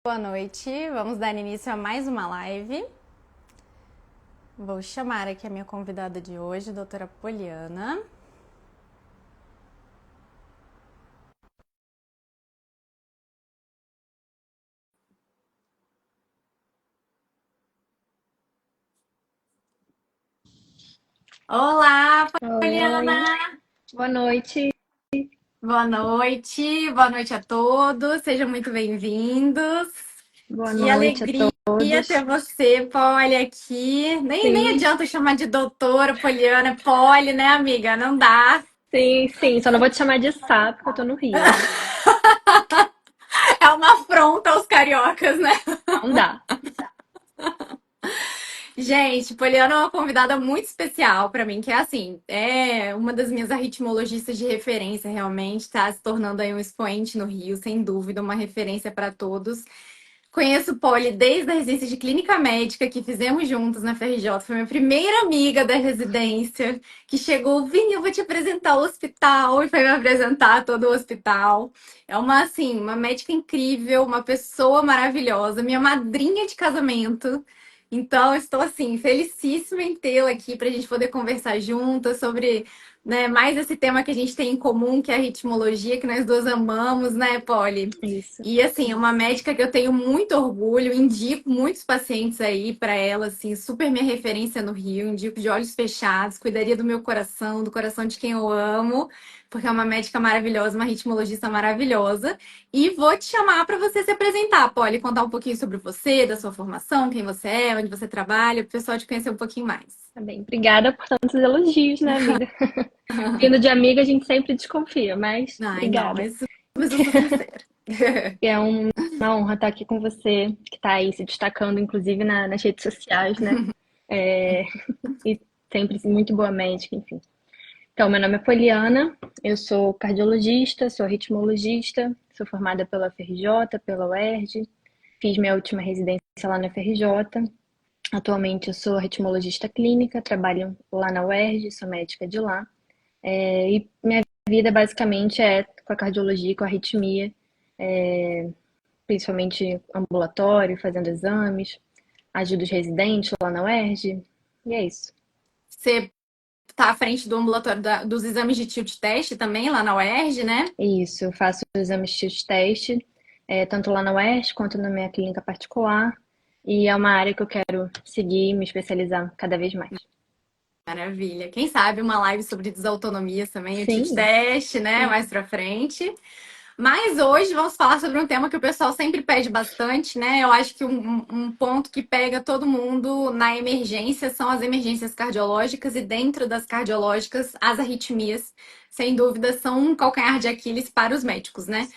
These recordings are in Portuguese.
Boa noite, vamos dar início a mais uma live. Vou chamar aqui a minha convidada de hoje, doutora Poliana. Olá, Oi, Poliana! boa noite. Boa noite a todos, sejam muito bem-vindos. Boa Que noite a alegria todos. ter você, Poli, aqui. Nem Sim, adianta chamar de doutora Poliana, Poli, né, amiga? Não dá. sim. Só não vou te chamar de Sá, porque eu tô no Rio, né? É uma afronta aos cariocas, né? Não dá. Gente, Poliana é uma convidada muito especial para mim, que é assim, é uma das minhas arritmologistas de referência, realmente, tá se tornando aí um expoente no Rio, sem dúvida, uma referência para todos. Conheço Poli desde a residência de clínica médica que fizemos juntos na FRJ. Foi minha primeira amiga da residência que chegou, Vini, eu vou te apresentar o hospital e foi me apresentar todo o hospital. É uma assim, uma médica incrível, uma pessoa maravilhosa, minha madrinha de casamento. Então, estou assim, felicíssima em tê-la aqui para a gente poder conversar juntas sobre, né, mais esse tema que a gente tem em comum, que é a ritmologia, que nós duas amamos, né, Poli? Isso. E assim, é uma médica que eu tenho muito orgulho, indico muitos pacientes aí para ela, assim, super minha referência no Rio, indico de olhos fechados, cuidaria do meu coração, do coração de quem eu amo, porque é uma médica maravilhosa, uma ritmologista maravilhosa. E vou te chamar para você se apresentar, Polly, contar um pouquinho sobre você, da sua formação, quem você é, onde você trabalha, para o pessoal te conhecer um pouquinho mais. Tá bem. Obrigada por tantos elogios, né, amiga? Vindo de amiga, a gente sempre desconfia, mas Ai, não, obrigada. mas eu sou sincera. É uma honra estar aqui com você, que está aí se destacando, inclusive nas redes sociais, né? É, e sempre muito boa médica, enfim. Então, meu nome é Poliana, eu sou cardiologista, sou ritmologista, sou formada pela FRJ, pela UERJ, fiz minha última residência lá na FRJ. Atualmente eu sou ritmologista clínica, trabalho lá na UERJ, sou médica de lá. E minha vida basicamente é com a cardiologia e com a arritmia, principalmente ambulatório, fazendo exames, ajudo os residentes lá na UERJ, e é isso. Você está à frente do ambulatório dos exames de tilt teste também, lá na UERJ, né? Isso, eu faço exames de teste, tanto lá na UERJ quanto na minha clínica particular, e é uma área que eu quero seguir e me especializar cada vez mais. Maravilha. Quem sabe uma live sobre desautonomias também, o tilt Sim, teste, né? Mais pra frente. Mas hoje vamos falar sobre um tema que o pessoal sempre pede bastante, né? Eu acho que um ponto que pega todo mundo na emergência são as emergências cardiológicas e dentro das cardiológicas, as arritmias, sem dúvida, são um calcanhar de Aquiles para os médicos, né?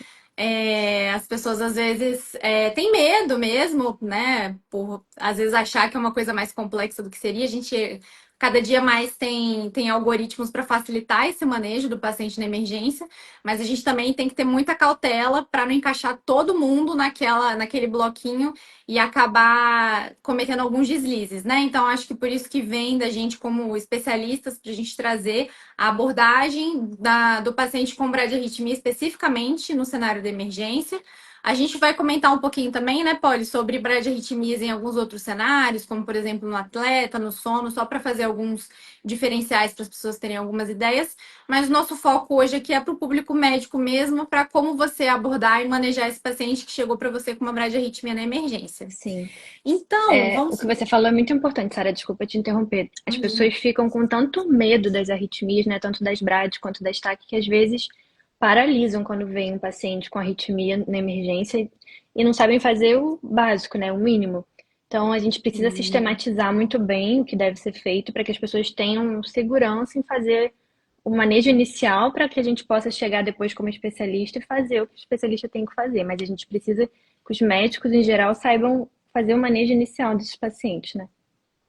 As pessoas às vezes têm medo mesmo, né? Por às vezes achar que é uma coisa mais complexa do que seria. A gente cada dia mais tem algoritmos para facilitar esse manejo do paciente na emergência. Mas a gente também tem que ter muita cautela para não encaixar todo mundo naquele bloquinho e acabar cometendo alguns deslizes, né? Então, acho que por isso que vem da gente como especialistas para a gente trazer a abordagem do paciente com bradiarritmia especificamente no cenário de emergência. A gente vai comentar um pouquinho também, né, Polly, sobre bradiarritmias em alguns outros cenários, como por exemplo no atleta, no sono, só para fazer alguns diferenciais para as pessoas terem algumas ideias. Mas o nosso foco hoje aqui é para o público médico mesmo, para como você abordar e manejar esse paciente que chegou para você com uma bradiarritmia na emergência. sim. Então, O vamos. que você falou é muito importante, Sara, desculpa te interromper. As Imagina. pessoas ficam com tanto medo das arritmias, né, tanto das BRAD quanto das TAC, que às vezes paralisam quando vem um paciente com arritmia na emergência e não sabem fazer o básico, né, o mínimo. Então, a gente precisa sistematizar muito bem o que deve ser feito para que as pessoas tenham segurança em fazer o manejo inicial para que a gente possa chegar depois como especialista e fazer o que o especialista tem que fazer. Mas a gente precisa que os médicos, em geral, saibam fazer o manejo inicial desses pacientes, né?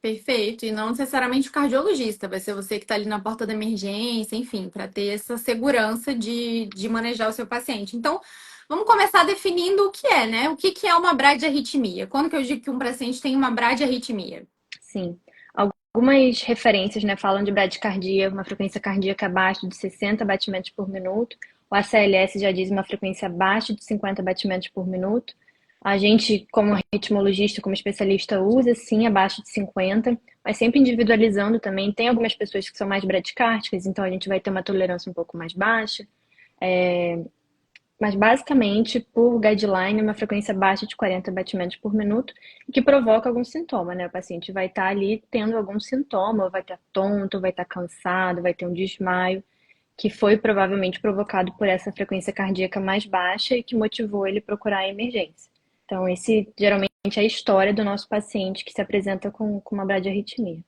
Perfeito, e não necessariamente o cardiologista, vai ser você que está ali na porta da emergência, enfim, para ter essa segurança de manejar o seu paciente. Então, vamos começar definindo o que é, né? O que é uma bradiarritmia? Quando que eu digo que um paciente tem uma bradiarritmia? Sim. Algumas referências, né, falam de bradicardia, uma frequência cardíaca abaixo de 60 batimentos por minuto. O ACLS já diz uma frequência abaixo de 50 batimentos por minuto. A gente, como ritmologista, como especialista, usa sim abaixo de 50, mas sempre individualizando também. Tem algumas pessoas que são mais bradicárticas, então a gente vai ter uma tolerância um pouco mais baixa. Mas basicamente, por guideline, uma frequência baixa de 40 batimentos por minuto, que provoca algum sintoma, né? O paciente vai estar ali tendo algum sintoma, ou vai estar tonto, vai estar cansado, vai ter um desmaio, que foi provavelmente provocado por essa frequência cardíaca mais baixa e que motivou ele a procurar a emergência. Então, esse geralmente é a história do nosso paciente que se apresenta com uma bradiarritmia.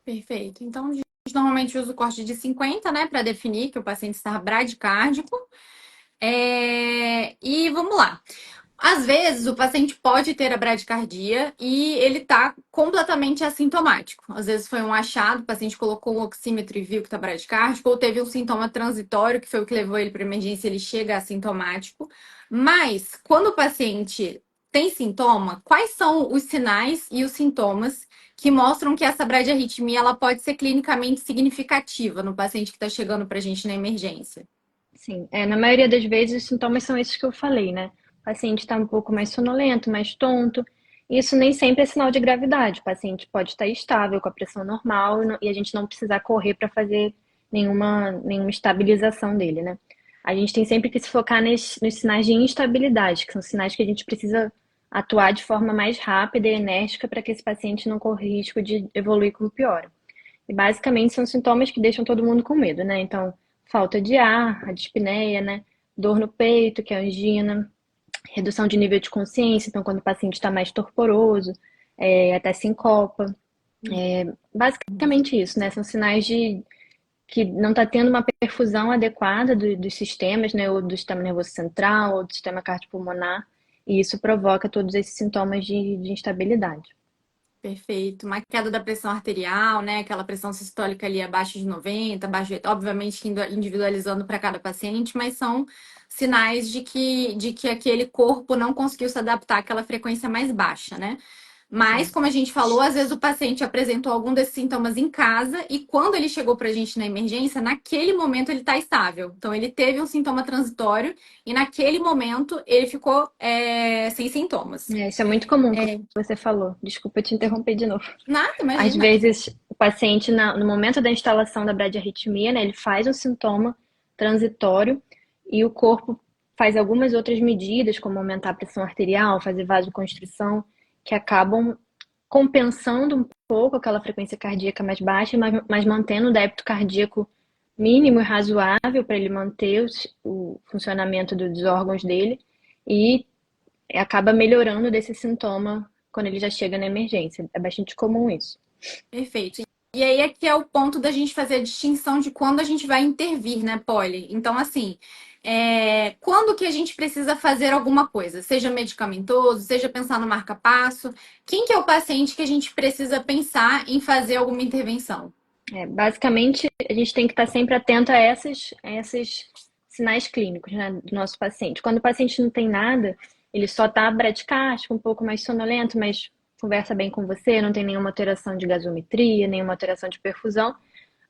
Perfeito. Então, a gente normalmente usa o corte de 50, né, para definir que o paciente está bradicárdico. E vamos lá. Às vezes, o paciente pode ter a bradicardia e ele está completamente assintomático. Às vezes foi um achado, o paciente colocou um oxímetro e viu que está bradicárdico, ou teve um sintoma transitório, que foi o que levou ele para emergência, ele chega assintomático. Mas, quando o paciente tem sintoma, quais são os sinais e os sintomas que mostram que essa bradiarritmia ela pode ser clinicamente significativa no paciente que está chegando para a gente na emergência? Sim, na maioria das vezes os sintomas são esses que eu falei, né? O paciente está um pouco mais sonolento, mais tonto. Isso nem sempre é sinal de gravidade. O paciente pode estar estável, com a pressão normal, e a gente não precisar correr para fazer nenhuma estabilização dele, né? A gente tem sempre que se focar nos sinais de instabilidade, que são sinais que a gente precisa atuar de forma mais rápida e enérgica para que esse paciente não corra risco de evoluir como piora. E basicamente são sintomas que deixam todo mundo com medo, né? Então, falta de ar, a dispneia, né? Dor no peito, que é a angina, redução de nível de consciência, então quando o paciente está mais torporoso, até sincopa. Basicamente isso, né? São sinais de que não está tendo uma perfusão adequada dos sistemas, né? Ou do sistema nervoso central, ou do sistema cardiopulmonar, e isso provoca todos esses sintomas de instabilidade. Perfeito. Uma queda da pressão arterial, né? Aquela pressão sistólica ali abaixo de 90, abaixo de... obviamente que individualizando para cada paciente, mas são sinais de que aquele corpo não conseguiu se adaptar àquela frequência mais baixa, né? Mas, Sim. como a gente falou, às vezes o paciente apresentou algum desses sintomas em casa e quando ele chegou para a gente na emergência, naquele momento ele está estável. Então, ele teve um sintoma transitório e naquele momento ele ficou sem sintomas. Isso é muito comum que É, você falou. Desculpa te interromper de novo. nada, Às imagina. vezes, o paciente, no momento da instalação da bradiarritmia, né, ele faz um sintoma transitório e o corpo faz algumas outras medidas, como aumentar a pressão arterial, fazer vasoconstrição, que acabam compensando um pouco aquela frequência cardíaca mais baixa, mas mantendo o débito cardíaco mínimo e razoável para ele manter o funcionamento dos órgãos dele e acaba melhorando desse sintoma quando ele já chega na emergência. É bastante comum isso. Perfeito. E aí é que é o ponto da gente fazer a distinção de quando a gente vai intervir, né, Polly? Então, assim, quando que a gente precisa fazer alguma coisa, seja medicamentoso, seja pensar no marca-passo, quem que é o paciente que a gente precisa pensar em fazer alguma intervenção? Basicamente, a gente tem que estar sempre atento a esses sinais clínicos, né, do nosso paciente. Quando o paciente não tem nada, ele só está bradicárdico, um pouco mais sonolento, mas conversa bem com você, não tem nenhuma alteração de gasometria, nenhuma alteração de perfusão,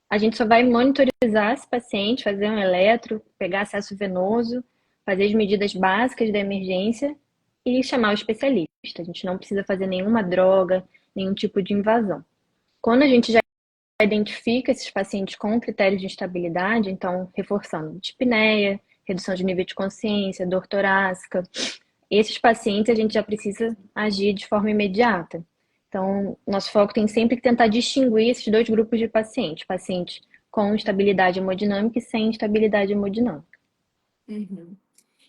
a gente só vai monitorizar esse paciente, fazer um eletro, pegar acesso venoso, fazer as medidas básicas da emergência e chamar o especialista. A gente não precisa fazer nenhuma droga, nenhum tipo de invasão. Quando a gente já identifica esses pacientes com critérios de instabilidade, então reforçando dispneia, redução de nível de consciência, dor torácica, esses pacientes a gente já precisa agir de forma imediata. Então, nosso foco tem sempre que tentar distinguir esses dois grupos de pacientes, pacientes com estabilidade hemodinâmica e sem estabilidade hemodinâmica. Uhum.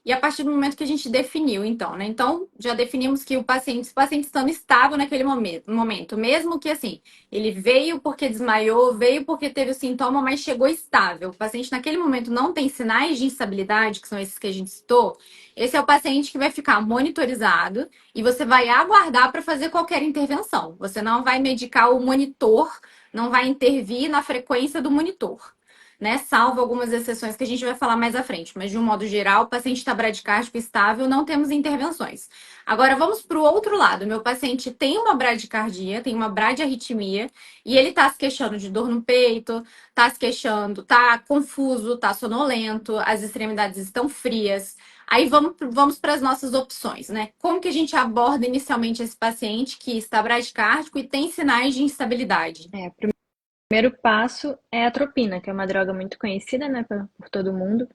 E a partir do momento que a gente definiu, então, né? Então, já definimos que o paciente estando estável naquele momento, mesmo que assim, ele veio porque desmaiou, veio porque teve o sintoma, mas chegou estável. O paciente naquele momento não tem sinais de instabilidade, que são esses que a gente citou. Esse é o paciente que vai ficar monitorizado e você vai aguardar para fazer qualquer intervenção. Você não vai medicar o monitor, não vai intervir na frequência do monitor, né? Salvo algumas exceções que a gente vai falar mais à frente. Mas, de um modo geral, o paciente está bradicárdico estável, não temos intervenções. Agora, vamos para o outro lado. Meu paciente tem uma bradicardia, tem uma bradiarritmia, e ele está se queixando de dor no peito, está se queixando, está confuso, está sonolento, as extremidades estão frias, Aí vamos para as nossas opções, né? Como que a gente aborda inicialmente esse paciente que está bradicárdico e tem sinais de instabilidade? O primeiro passo é a atropina, que é uma droga muito conhecida, né, por todo mundo.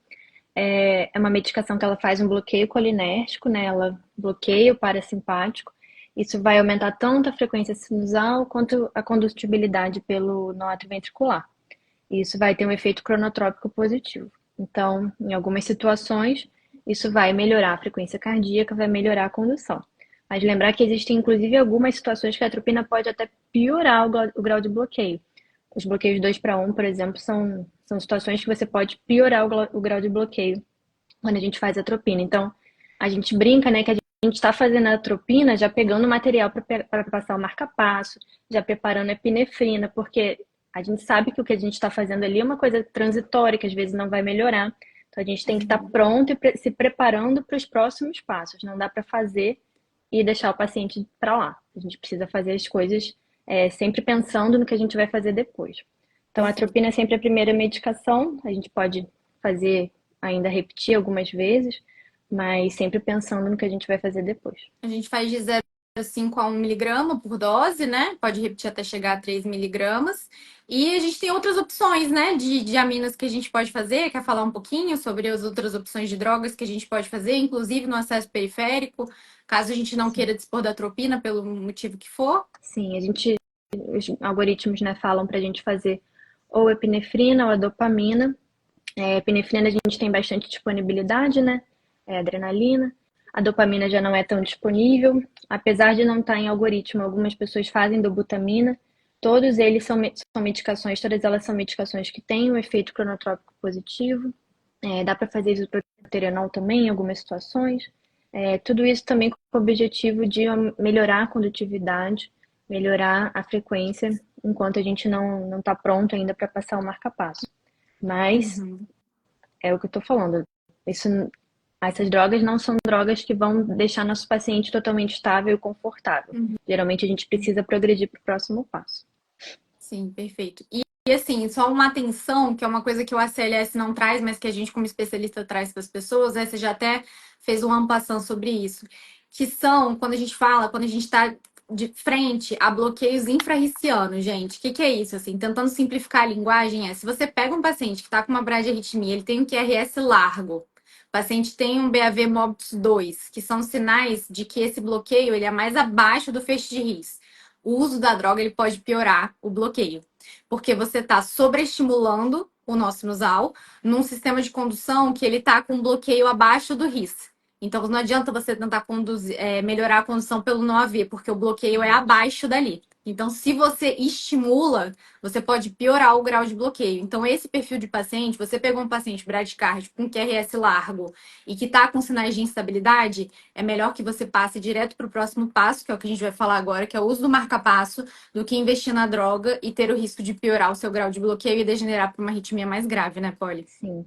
É uma medicação que ela faz um bloqueio colinérgico, né? Ela bloqueia o parasimpático. Isso vai aumentar tanto a frequência sinusal quanto a condutibilidade pelo nó ventricular. E isso vai ter um efeito cronotrópico positivo. Então, em algumas situações, isso vai melhorar a frequência cardíaca, vai melhorar a condução. Mas lembrar que existem, inclusive, algumas situações que a atropina pode até piorar o grau de bloqueio. Os bloqueios 2 para 1, por exemplo, são situações que você pode piorar o grau de bloqueio quando a gente faz atropina. Então, a gente brinca, né, que a gente está fazendo a atropina já pegando material para passar o marca-passo, já preparando a epinefrina, porque a gente sabe que o que a gente está fazendo ali é uma coisa transitória, que às vezes não vai melhorar. Então, a gente tem que estar pronto e se preparando para os próximos passos. Não dá para fazer e deixar o paciente para lá. A gente precisa fazer as coisas sempre pensando no que a gente vai fazer depois. Então, a atropina é sempre a primeira medicação. A gente pode fazer, ainda repetir algumas vezes, mas sempre pensando no que a gente vai fazer depois. A gente faz de 0,5 a 1 miligrama por dose, né? Pode repetir até chegar a 3 miligramas. E a gente tem outras opções, né, de aminas que a gente pode fazer. Quer falar um pouquinho sobre as outras opções de drogas que a gente pode fazer, inclusive no acesso periférico, caso a gente não queira dispor da atropina pelo motivo que for? Sim, os algoritmos, né, falam para a gente fazer ou epinefrina ou a dopamina. Epinefrina a gente tem bastante disponibilidade, né? Adrenalina. A dopamina já não é tão disponível. Apesar de não estar em algoritmo, algumas pessoas fazem dobutamina. Todos eles são medicações, todas elas são medicações que têm um efeito cronotrópico positivo. Dá para fazer isoproterenol também em algumas situações. Tudo isso também com o objetivo de melhorar a condutividade, melhorar a frequência, enquanto a gente não está pronto ainda para passar o marca-passo. Mas é o que eu estou falando. Essas drogas não são drogas que vão deixar nosso paciente totalmente estável e confortável. Geralmente a gente precisa progredir para o próximo passo. Sim, perfeito. E assim, só uma atenção, que é uma coisa que o ACLS não traz, mas que a gente, como especialista, traz para as pessoas, você já até fez um ampassão sobre isso, que são, quando a gente fala, quando a gente está de frente a bloqueios infrarricianos, gente. O que é isso? Assim, tentando simplificar a linguagem, se você pega um paciente que está com uma bradiarritmia, ele tem um QRS largo, o paciente tem um BAV Mobitus 2, que são sinais de que esse bloqueio ele é mais abaixo do feixe de His. O uso da droga ele pode piorar o bloqueio, porque você está sobreestimulando o nó sinusal num sistema de condução que ele está com um bloqueio abaixo do RIS. Então não adianta você tentar melhorar a condução pelo nó AV, porque o bloqueio é abaixo dali. Então, se você estimula, você pode piorar o grau de bloqueio. Então, esse perfil de paciente, você pegou um paciente bradicárdico com QRS largo e que está com sinais de instabilidade, é melhor que você passe direto para o próximo passo, que é o que a gente vai falar agora, que é o uso do marca-passo, do que investir na droga e ter o risco de piorar o seu grau de bloqueio e degenerar para uma arritmia mais grave, né, Polly? Sim.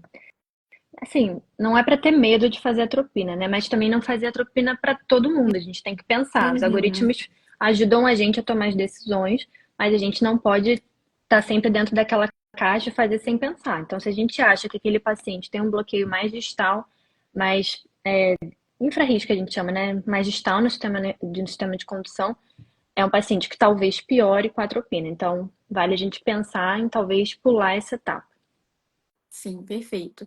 Assim, não é para ter medo de fazer atropina, né? Mas também não fazer atropina para todo mundo. A gente tem que pensar. Os algoritmos ajudam a gente a tomar as decisões, mas a gente não pode estar sempre dentro daquela caixa e fazer sem pensar. Então, se a gente acha que aquele paciente tem um bloqueio mais distal, mais infrarrisco, a gente chama, né? Mais distal no sistema de condução, é um paciente que talvez piore com a atropina. Então, vale a gente pensar em talvez pular essa etapa. Sim, perfeito.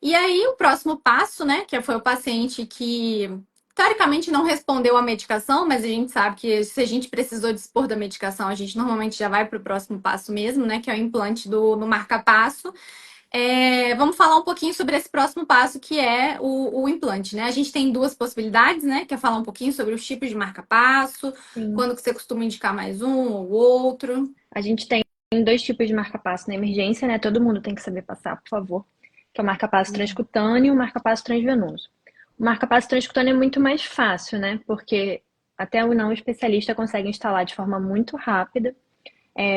E aí, o próximo passo, né, que foi o paciente que teoricamente não respondeu à medicação, mas a gente sabe que se a gente precisou dispor da medicação, a gente normalmente já vai para o próximo passo mesmo, né, que é o implante no marca-passo. Vamos falar um pouquinho sobre esse próximo passo, que é o implante, né? A gente tem duas possibilidades, né? Quer falar um pouquinho sobre os tipos de marca-passo, Sim. quando que você costuma indicar mais um ou outro? A gente tem dois tipos de marca-passo na emergência, né? Todo mundo tem que saber passar, por favor. Que é o marca-passo transcutâneo e o marca-passo transvenoso. O marca-passo transcutâneo é muito mais fácil, né? Porque até o não especialista consegue instalar de forma muito rápida.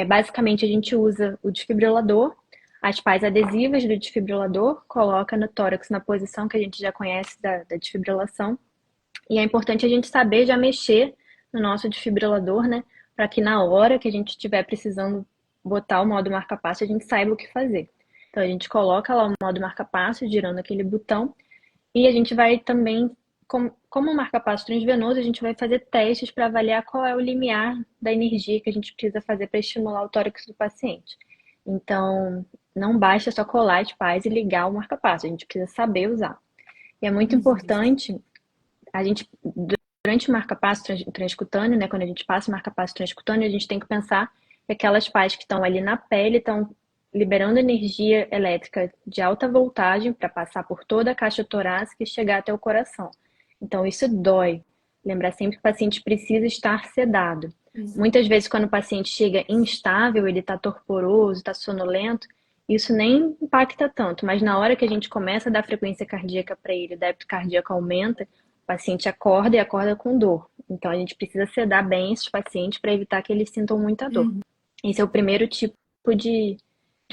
Basicamente, a gente usa o desfibrilador, as pás adesivas do desfibrilador, coloca no tórax na posição que a gente já conhece da desfibrilação. E é importante a gente saber já mexer no nosso desfibrilador, né? Para que na hora que a gente estiver precisando botar o modo marca-passo, a gente saiba o que fazer. Então a gente coloca lá o modo marca-passo, girando aquele botão, E a gente vai também, como um marca-passo transvenoso, a gente vai fazer testes para avaliar qual é o limiar da energia que a gente precisa fazer para estimular o tórax do paciente. Então, não basta só colar as pás e ligar o marca-passo, a gente precisa saber usar. E é muito Uhum. importante, a gente, durante o marca-passo transcutâneo, né, quando a gente passa o marca-passo transcutâneo, a gente tem que pensar que aquelas pás que estão ali na pele estão liberando energia elétrica de alta voltagem para passar por toda a caixa torácica e chegar até o coração. Então, isso dói. Lembrar sempre que o paciente precisa estar sedado. Muitas vezes, quando o paciente chega instável, ele está torporoso, está sonolento, isso nem impacta tanto, mas na hora que a gente começa a dar frequência cardíaca para ele, o débito cardíaco aumenta, o paciente acorda e acorda com dor. Então, a gente precisa sedar bem esses pacientes para evitar que eles sintam muita dor. Uhum. Esse é o primeiro tipo de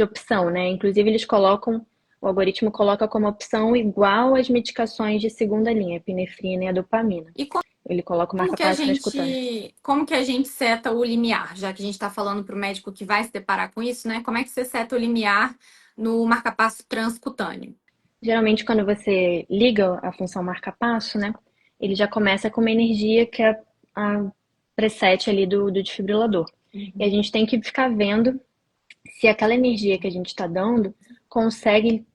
opção, né? Inclusive, eles colocam, o algoritmo coloca como opção igual às medicações de segunda linha, a epinefrina e a dopamina. E Ele coloca o como que a marca-passo transcutâneo. gente, como que a gente seta o limiar? Já que a gente está falando para o médico que vai se deparar com isso, né? Como é que você seta o limiar no marca-passo transcutâneo? Geralmente, quando você liga a função marca-passo, né? Ele já começa com uma energia que é a preset ali do desfibrilador. E a Uhum. gente tem que ficar vendo se aquela energia que a gente está dando consegue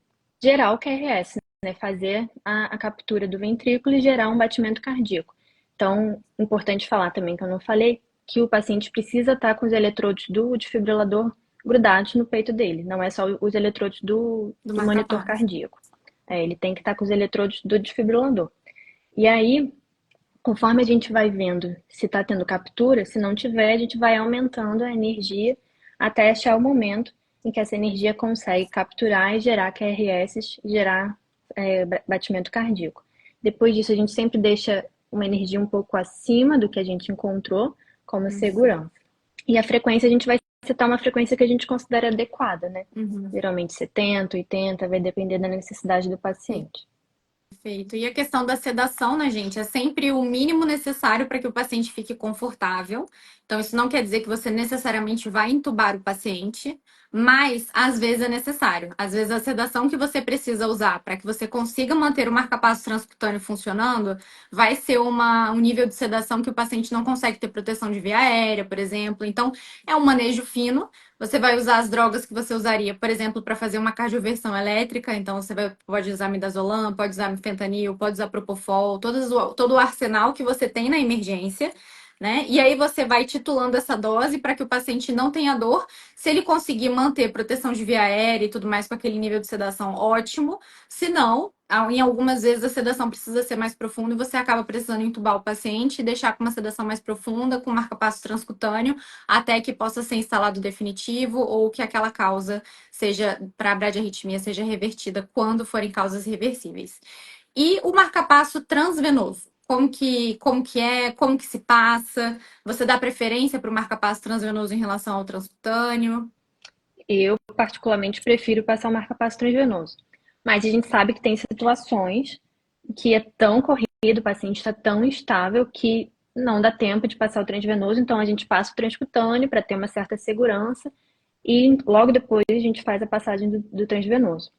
gerar o QRS, né? Fazer a captura do ventrículo e gerar um batimento cardíaco. Então, importante falar também que eu não falei, que o paciente precisa estar com os eletrodos do desfibrilador grudados no peito dele, não é só os eletrodos Do do monitor marca-passo. cardíaco. Ele tem que estar com os eletrodos do desfibrilador. E aí, conforme a gente vai vendo se está tendo captura, se não tiver, a gente vai aumentando a energia até achar o momento em que essa energia consegue capturar e gerar QRS, gerar batimento cardíaco. Depois disso, a gente sempre deixa uma energia um pouco acima do que a gente encontrou como Uhum. segurança. E a frequência, a gente vai setar uma frequência que a gente considera adequada, né? Uhum. Geralmente 70, 80, vai depender da necessidade do paciente. Perfeito. E a questão da sedação, né, gente? É sempre o mínimo necessário para que o paciente fique confortável. Então, isso não quer dizer que você necessariamente vai entubar o paciente, mas às vezes é necessário. Às vezes a sedação que você precisa usar para que você consiga manter o marca-passo transcutâneo funcionando vai ser um nível de sedação que o paciente não consegue ter proteção de via aérea, por exemplo. Então, é um manejo fino. Você vai usar as drogas que você usaria, por exemplo, para fazer uma cardioversão elétrica. Então, pode usar midazolam, pode usar fentanil, pode usar propofol, todo o arsenal que você tem na emergência, né? E aí você vai titulando essa dose para que o paciente não tenha dor. Se ele conseguir manter proteção de via aérea e tudo mais com aquele nível de sedação, ótimo. Se não, em algumas vezes a sedação precisa ser mais profunda e você acaba precisando entubar o paciente e deixar com uma sedação mais profunda, com marca-passo transcutâneo, até que possa ser instalado definitivo ou que aquela causa seja, para a bradiarritmia, seja revertida quando forem causas reversíveis. E o marca-passo transvenoso? Como que se passa? Você dá preferência para o marca-passo transvenoso em relação ao transcutâneo? Eu, particularmente, prefiro passar o marca-passo transvenoso. Mas a gente sabe que tem situações que é tão corrido, o paciente está tão instável que não dá tempo de passar o transvenoso, então a gente passa o transcutâneo para ter uma certa segurança e logo depois a gente faz a passagem do transvenoso.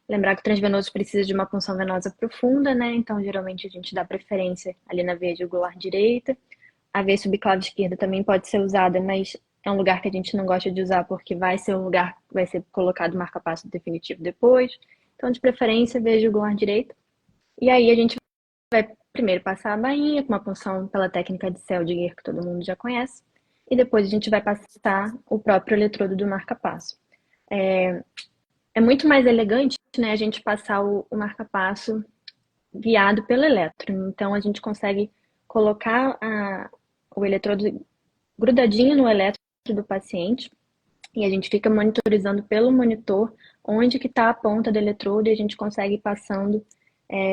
Lembrar que o transvenoso precisa de uma punção venosa profunda, né? Então geralmente a gente dá preferência ali na veia jugular direita. A veia subclave esquerda também pode ser usada, mas é um lugar que a gente não gosta de usar porque vai ser um lugar que vai ser colocado marca-passo definitivo depois. Então, de preferência, veia jugular direita. E aí a gente vai primeiro passar a bainha com uma punção pela técnica de Seldinger, que todo mundo já conhece. E depois a gente vai passar o próprio eletrodo do marca-passo. É muito mais elegante, né, a gente passar o marca-passo guiado pelo elétron. Então a gente consegue colocar o eletrodo grudadinho no elétrodo do paciente e a gente fica monitorizando pelo monitor onde que está a ponta do eletrodo e a gente consegue ir passando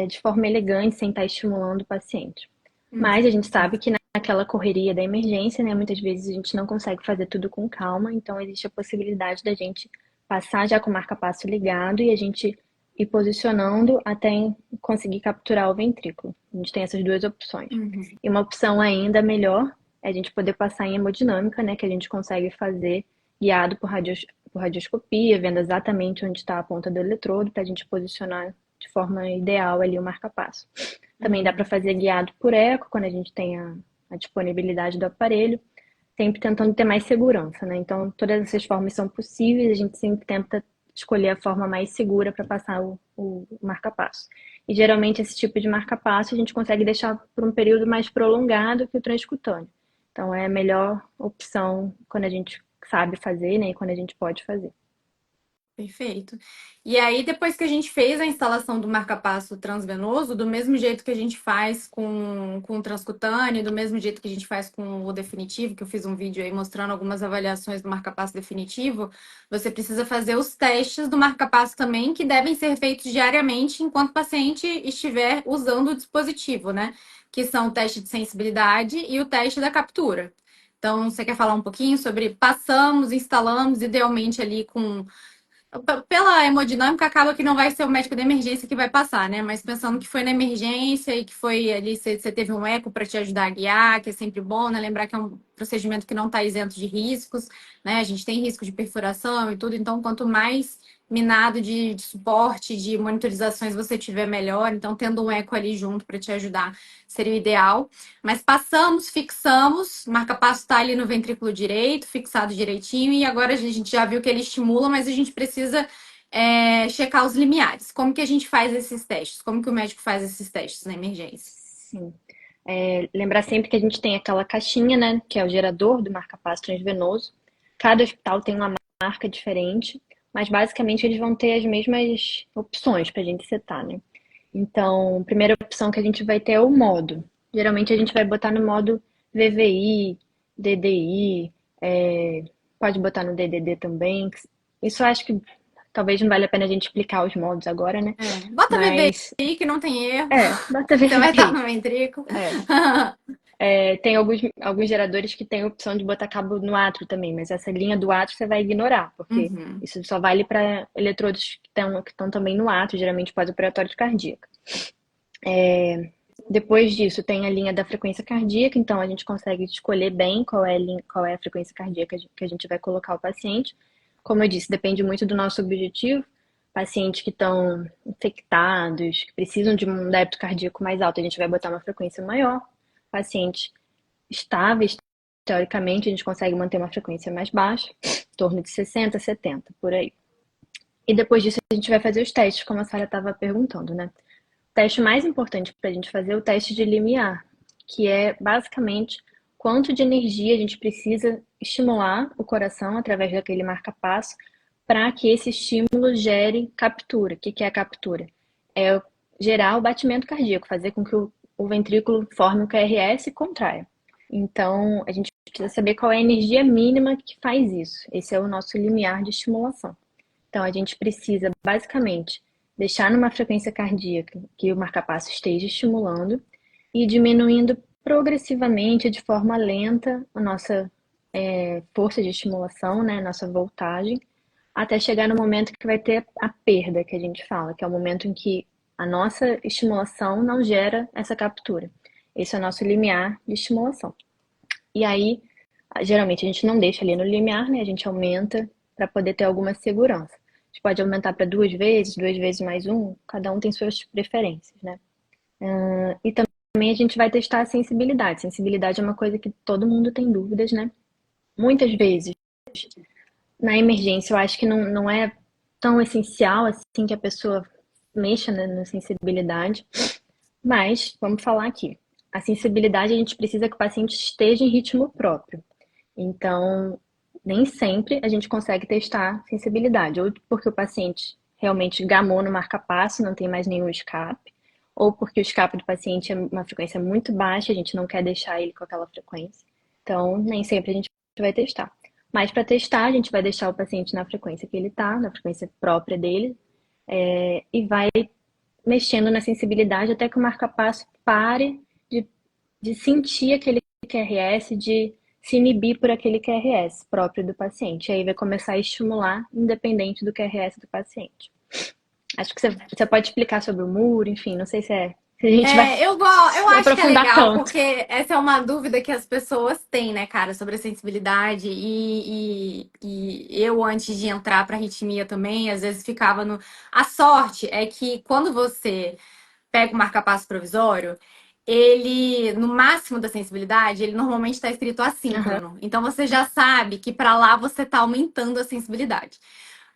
de forma elegante sem estar estimulando o paciente. Mas a gente sabe que naquela correria da emergência, né, muitas vezes a gente não consegue fazer tudo com calma, então existe a possibilidade da gente passar já com o marca-passo ligado e a gente ir posicionando até conseguir capturar o ventrículo. A gente tem essas duas opções. Uhum. E uma opção ainda melhor é a gente poder passar em hemodinâmica, né, que a gente consegue fazer guiado por radioscopia, vendo exatamente onde está a ponta do eletrodo, para a gente posicionar de forma ideal ali o marca-passo. Também dá Uhum. para fazer guiado por eco, quando a gente tem a disponibilidade do aparelho, sempre tentando ter mais segurança, né? Então, todas essas formas são possíveis, a gente sempre tenta escolher a forma mais segura para passar o marca-passo. E geralmente esse tipo de marca-passo a gente consegue deixar por um período mais prolongado que o transcutâneo. Então é a melhor opção quando a gente sabe fazer, né? E quando a gente pode fazer. Perfeito. E aí, depois que a gente fez a instalação do marca-passo transvenoso, do mesmo jeito que a gente faz com o transcutâneo, do mesmo jeito que a gente faz com o definitivo, que eu fiz um vídeo aí mostrando algumas avaliações do marca-passo definitivo, você precisa fazer os testes do marca-passo também, que devem ser feitos diariamente enquanto o paciente estiver usando o dispositivo, né? Que são o teste de sensibilidade e o teste da captura. Então, você quer falar um pouquinho sobre passamos, instalamos, idealmente ali com pela hemodinâmica, acaba que não vai ser o médico de emergência que vai passar, né? Mas pensando que foi na emergência e que foi ali, você teve um eco para te ajudar a guiar, que é sempre bom, né? Lembrar que é um procedimento que não está isento de riscos, né? A gente tem risco de perfuração e tudo, então quanto mais minado de suporte, de monitorizações você tiver, melhor. Então, tendo um eco ali junto para te ajudar seria o ideal. Mas passamos, fixamos, o marca-passo está ali no ventrículo direito, fixado direitinho, e agora a gente já viu que ele estimula, mas a gente precisa checar os limiares. Como que a gente faz esses testes? Como que o médico faz esses testes na emergência? Sim. Lembrar sempre que a gente tem aquela caixinha, né? Que é o gerador do marca-passo transvenoso. Cada hospital tem uma marca diferente, mas basicamente eles vão ter as mesmas opções para a gente setar, né? Então, a primeira opção que a gente vai ter é o modo. Geralmente a gente vai botar no modo VVI, DDI, pode botar no DDD também. Isso eu acho que talvez não vale a pena a gente explicar os modos agora, né? Bota Mas, VVI que não tem erro. bota Você vai estar VVI. no ventrículo. É. Tem alguns geradores que tem a opção de botar cabo no átrio também, mas essa linha do átrio você vai ignorar, porque Uhum. isso só vale para eletrodos que estão também no átrio, geralmente pós-operatório de cardíaca. Depois disso, tem a linha da frequência cardíaca, então a gente consegue escolher bem qual é a frequência cardíaca que a gente vai colocar o paciente. Como eu disse, depende muito do nosso objetivo. Pacientes que estão infectados, que precisam de um débito cardíaco mais alto, a gente vai botar uma frequência maior. Pacientes estáveis, teoricamente, a gente consegue manter uma frequência mais baixa, em torno de 60, 70, por aí. E depois disso, a gente vai fazer os testes, como a Sara estava perguntando, né? O teste mais importante para a gente fazer é o teste de limiar, que é basicamente quanto de energia a gente precisa estimular o coração através daquele marca-passo para que esse estímulo gere captura. O que é a captura? É gerar o batimento cardíaco, fazer com que o ventrículo forme o QRS e contraia. Então, a gente precisa saber qual é a energia mínima que faz isso. Esse é o nosso limiar de estimulação. Então, a gente precisa, basicamente, deixar numa frequência cardíaca que o marca-passo esteja estimulando e diminuindo progressivamente, de forma lenta, a nossa força de estimulação, né, nossa voltagem, até chegar no momento que vai ter a perda, que a gente fala, que é o momento em que a nossa estimulação não gera essa captura. Esse é o nosso limiar de estimulação. E aí, geralmente a gente não deixa ali no limiar, né? A gente aumenta para poder ter alguma segurança. A gente pode aumentar para duas vezes mais um, cada um tem suas preferências, né? E também a gente vai testar a sensibilidade. Sensibilidade é uma coisa que todo mundo tem dúvidas, né? Muitas vezes, na emergência, eu acho que não é tão essencial assim que a pessoa mexa, né, na sensibilidade. Mas, vamos falar aqui. A sensibilidade, a gente precisa que o paciente esteja em ritmo próprio. Então, nem sempre a gente consegue testar sensibilidade, ou porque o paciente realmente gamou no marca-passo, não tem mais nenhum escape, ou porque o escape do paciente é uma frequência muito baixa, a gente não quer deixar ele com aquela frequência. Então, nem sempre a gente vai testar. Mas para testar, a gente vai deixar o paciente na frequência que ele está, na frequência própria dele, e vai mexendo na sensibilidade até que o marca-passo pare de sentir aquele QRS, de se inibir por aquele QRS próprio do paciente. Aí vai começar a estimular, independente do QRS do paciente. Acho que você pode explicar sobre o muro, enfim, não sei se é Se a gente vai Eu se acho que é aprofundar legal, tanto. porque essa é uma dúvida que as pessoas têm, né, cara, sobre a sensibilidade. E eu, antes de entrar pra arritmia também, às vezes ficava no. A sorte é que quando você pega o marca-passo provisório, ele, no máximo da sensibilidade, ele normalmente está escrito Aham. assíncrono. Então você já sabe que para lá você está aumentando a sensibilidade.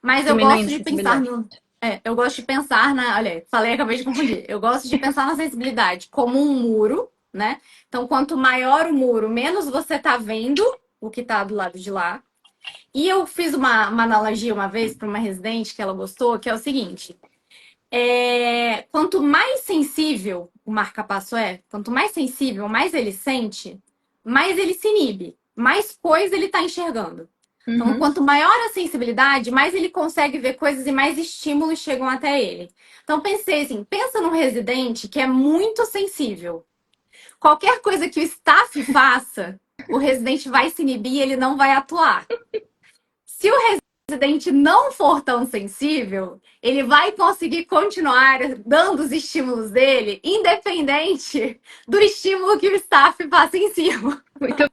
Mas eu gosto Diminuindo a de pensar sensibilidade. no. Eu gosto de pensar na. Olha, falei, acabei de confundir. Eu gosto de pensar na sensibilidade como um muro, né? Então, quanto maior o muro, menos você tá vendo o que tá do lado de lá. E eu fiz uma analogia uma vez para uma residente que ela gostou, que é o seguinte: quanto mais sensível o marca-passo quanto mais sensível, mais ele sente, mais ele se inibe, mais coisa ele está enxergando. Então, Uhum. quanto maior a sensibilidade, mais ele consegue ver coisas e mais estímulos chegam até ele. Então, pensei assim, pensa num residente que é muito sensível. Qualquer coisa que o staff faça, o residente vai se inibir e ele não vai atuar. Se o residente não for tão sensível, ele vai conseguir continuar dando os estímulos dele, independente do estímulo que o staff faça em cima. Muito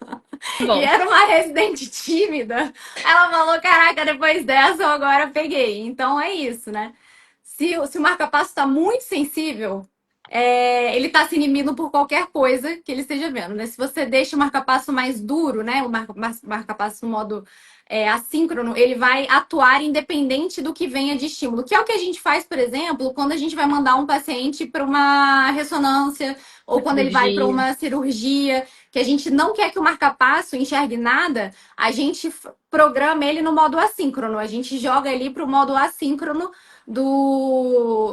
E bom. era uma residente tímida. Ela falou: Caraca, depois dessa eu agora peguei. Então é isso, né? Se o marca-passo está muito sensível, ele está se inibindo por qualquer coisa que ele esteja vendo, né? Se você deixa o marca-passo mais duro, né? O marca-passo no modo assíncrono, ele vai atuar independente do que venha de estímulo, que é o que a gente faz, por exemplo, quando a gente vai mandar um paciente para uma ressonância ou Uma quando ele vai para cirurgia. uma cirurgia, que a gente não quer que o marca-passo enxergue nada, a gente programa ele no modo assíncrono, a gente joga ele para o modo assíncrono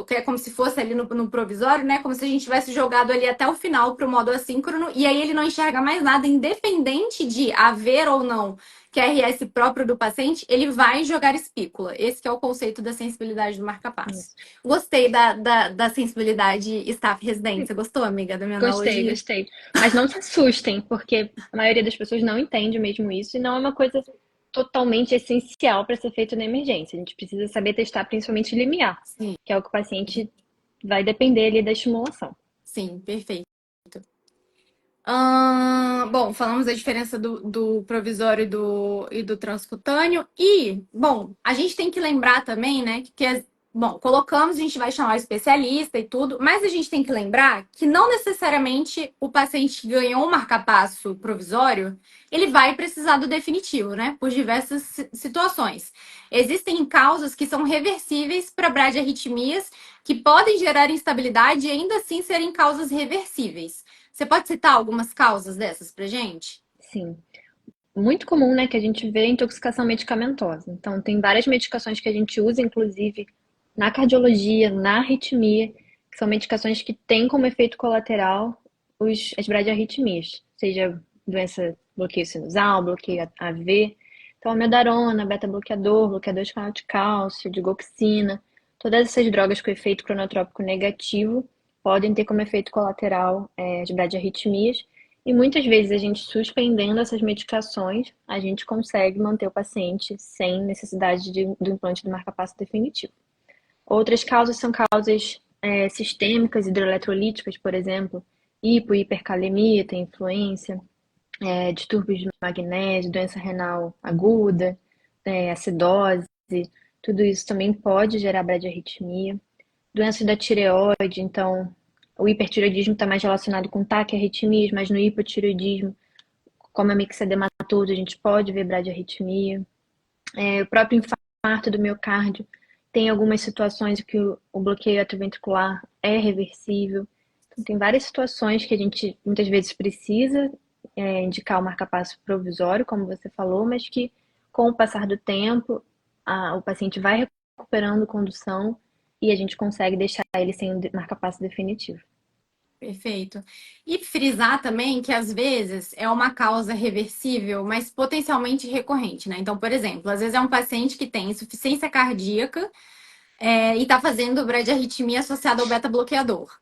que é como se fosse ali no provisório, né? Como se a gente tivesse jogado ali até o final para o modo assíncrono, e aí ele não enxerga mais nada, independente de haver ou não QRS próprio do paciente, ele vai jogar espícula. Esse que é o conceito da sensibilidade do marca-passo. Isso. Gostei da sensibilidade staff residente. Você gostou, amiga, da minha Gostei, analogia? gostei. Mas não se assustem, porque a maioria das pessoas não entende mesmo isso e não é uma coisa totalmente essencial para ser feito na emergência. A gente precisa saber testar principalmente limiar, Sim, que é o que o paciente vai depender ali da estimulação. sim, perfeito. Bom, falamos da diferença do provisório e do transcutâneo. E, bom, a gente tem que lembrar também, né, bom, colocamos, a gente vai chamar o especialista e tudo, mas a gente tem que lembrar que não necessariamente o paciente que ganhou um marcapasso provisório, ele vai precisar do definitivo, né, por diversas situações. Existem causas que são reversíveis para bradiarritmias, que podem gerar instabilidade e ainda assim serem causas reversíveis. Você pode citar algumas causas dessas pra gente? Sim. Muito comum, né, que a gente vê intoxicação medicamentosa. Então, tem várias medicações que a gente usa, inclusive na cardiologia, na arritmia, que são medicações que têm como efeito colateral as bradiarritmias, seja doença bloqueio sinusal, bloqueio AV. Então, a medarona, beta-bloqueador, bloqueador de canal de cálcio, digoxina, todas essas drogas com efeito cronotrópico negativo podem ter como efeito colateral as bradiarritmias. E muitas vezes a gente suspendendo essas medicações, a gente consegue manter o paciente sem necessidade do implante do marca-passo definitivo. Outras causas são causas sistêmicas, hidroeletrolíticas, por exemplo, hipercalemia tem influência, distúrbios de magnésio, doença renal aguda, acidose, tudo isso também pode gerar bradiarritmia. Doenças da tireoide, então o hipertireoidismo está mais relacionado com taquiarritmias, mas no hipotireoidismo, como a mixedematoso, a gente pode ver bradiarritmia. O próprio infarto do miocárdio tem algumas situações que o bloqueio atrioventricular é reversível. Então, tem várias situações que a gente muitas vezes precisa indicar o marca-passo provisório, como você falou, mas que com o passar do tempo o paciente vai recuperando condução e a gente consegue deixar ele sem o marca-passo definitivo. Perfeito. E frisar também que às vezes é uma causa reversível, mas potencialmente recorrente, né? Então, por exemplo, às vezes é um paciente que tem insuficiência cardíaca e está fazendo bradiarritmia associada ao beta-bloqueador.